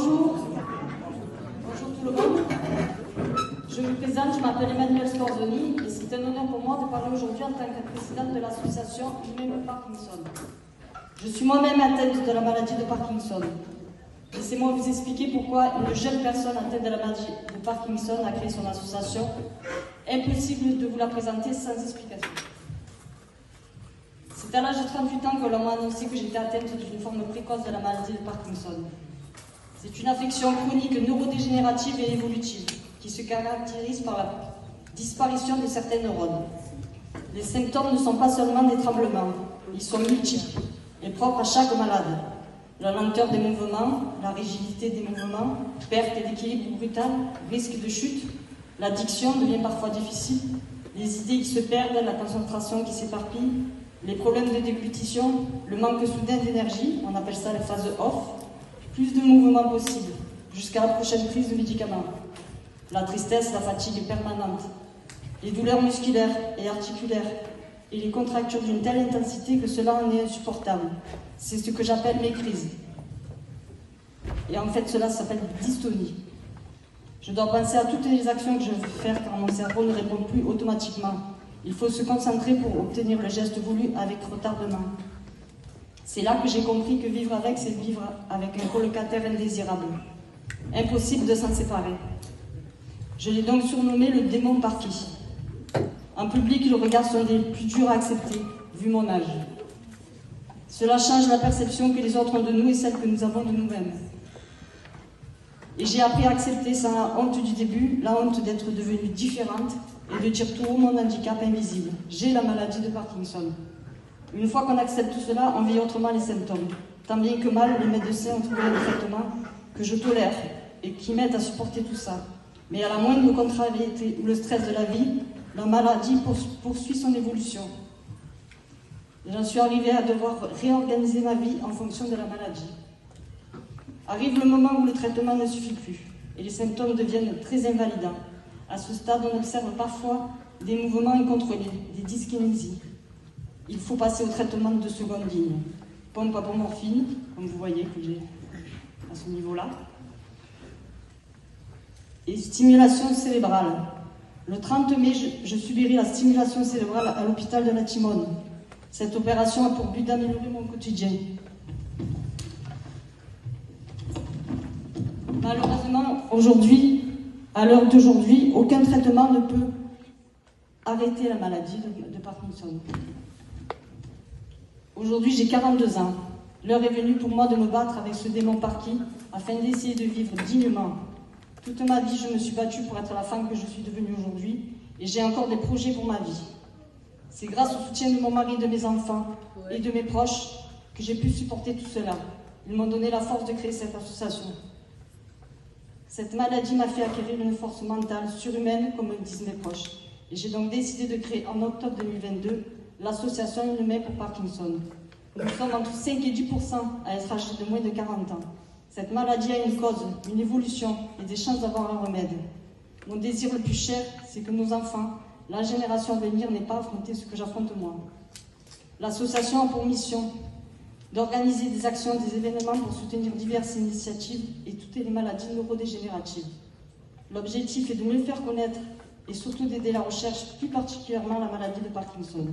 Bonjour. Bonjour tout le monde. Je me présente, je m'appelle Emmanuelle Scorzoni et c'est un honneur pour moi de parler aujourd'hui en tant que présidente de l'association Humaine Parkinson. Je suis moi-même atteinte de la maladie de Parkinson. Laissez-moi vous expliquer pourquoi une jeune personne atteinte de la maladie de Parkinson a créé son association. Impossible de vous la présenter sans explication. C'est à l'âge de 38 ans que l'on m'a annoncé que j'étais atteinte d'une forme précoce de la maladie de Parkinson. C'est une affection chronique neurodégénérative et évolutive qui se caractérise par la disparition de certains neurones. Les symptômes ne sont pas seulement des tremblements, ils sont multiples et propres à chaque malade. La lenteur des mouvements, la rigidité des mouvements, perte d'équilibre brutal, risque de chute, l'addiction devient parfois difficile, les idées qui se perdent, la concentration qui s'éparpille, les problèmes de déglutition, le manque soudain d'énergie, on appelle ça les phases off, plus de mouvements possibles, jusqu'à la prochaine prise de médicaments. La tristesse, la fatigue permanente, les douleurs musculaires et articulaires, et les contractures d'une telle intensité que cela en est insupportable. C'est ce que j'appelle mes crises. Et en fait, cela s'appelle dystonie. Je dois penser à toutes les actions que je veux faire car mon cerveau ne répond plus automatiquement. Il faut se concentrer pour obtenir le geste voulu avec retardement. C'est là que j'ai compris que vivre avec, c'est vivre avec un colocataire indésirable. Impossible de s'en séparer. Je l'ai donc surnommé le démon Parky. En public, les regards sont des plus durs à accepter, vu mon âge. Cela change la perception que les autres ont de nous et celle que nous avons de nous-mêmes. Et j'ai appris à accepter sans la honte du début, la honte d'être devenue différente et de dire tout haut mon handicap invisible. J'ai la maladie de Parkinson. Une fois qu'on accepte tout cela, on vit autrement les symptômes. Tant bien que mal, les médecins ont trouvé un traitement que je tolère et qui m'aide à supporter tout ça. Mais à la moindre contrariété ou le stress de la vie, la maladie poursuit son évolution. J'en suis arrivée à devoir réorganiser ma vie en fonction de la maladie. Arrive le moment où le traitement ne suffit plus et les symptômes deviennent très invalidants. À ce stade, on observe parfois des mouvements incontrôlés, des dyskinésies. Il faut passer au traitement de seconde ligne. Pompe à morphine, comme vous voyez que j'ai à ce niveau-là. Et stimulation cérébrale. Le 30 mai, je subirai la stimulation cérébrale à l'hôpital de la Timone. Cette opération a pour but d'améliorer mon quotidien. Malheureusement, aujourd'hui, à l'heure d'aujourd'hui, aucun traitement ne peut arrêter la maladie de Parkinson. Aujourd'hui, j'ai 42 ans. L'heure est venue pour moi de me battre avec ce démon Parky afin d'essayer de vivre dignement. Toute ma vie, je me suis battue pour être la femme que je suis devenue aujourd'hui et j'ai encore des projets pour ma vie. C'est grâce au soutien de mon mari, de mes enfants et de mes proches que j'ai pu supporter tout cela. Ils m'ont donné la force de créer cette association. Cette maladie m'a fait acquérir une force mentale surhumaine, comme me disent mes proches. Et j'ai donc décidé de créer en octobre 2022 l'association Humaine pour Parkinson. Nous sommes entre 5 et 10% à être âgés de moins de 40 ans. Cette maladie a une cause, une évolution et des chances d'avoir un remède. Mon désir le plus cher, c'est que nos enfants, la génération à venir, n'aient pas affronté ce que j'affronte moi. L'association a pour mission d'organiser des actions, des événements pour soutenir diverses initiatives et toutes les maladies neurodégénératives. L'objectif est de mieux faire connaître et surtout d'aider la recherche, plus particulièrement la maladie de Parkinson.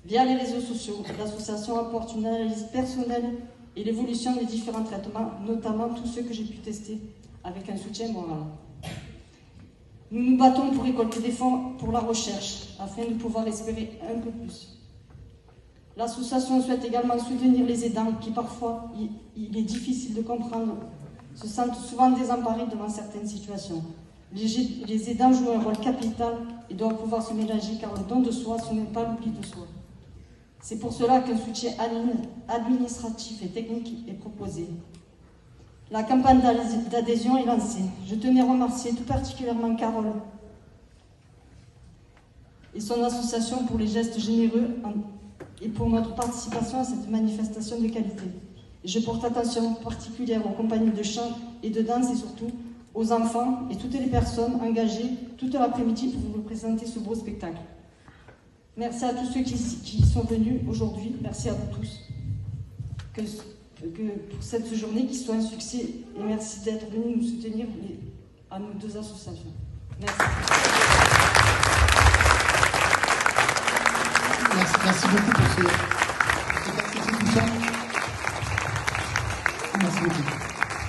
Via les réseaux sociaux, l'association apporte une analyse personnelle et l'évolution des différents traitements, notamment tous ceux que j'ai pu tester avec un soutien moral. Nous nous battons pour récolter des fonds pour la recherche, afin de pouvoir espérer un peu plus. L'association souhaite également soutenir les aidants qui, parfois, il est difficile de comprendre, se sentent souvent désemparés devant certaines situations. Les aidants jouent un rôle capital et doivent pouvoir se ménager car le don de soi, ce n'est pas l'oubli de soi. C'est pour cela qu'un soutien administratif et technique est proposé. La campagne d'adhésion est lancée. Je tenais à remercier tout particulièrement Carole et son association pour les gestes généreux et pour notre participation à cette manifestation de qualité. Et je porte attention particulière aux compagnies de chant et de danse et surtout aux enfants et toutes les personnes engagées toute l'après-midi pour vous présenter ce beau spectacle. Merci à tous ceux qui sont venus aujourd'hui. Merci à vous tous. Que pour cette journée qui soit un succès. Et merci d'être venu nous soutenir à nos deux associations. Merci. Merci beaucoup pour ce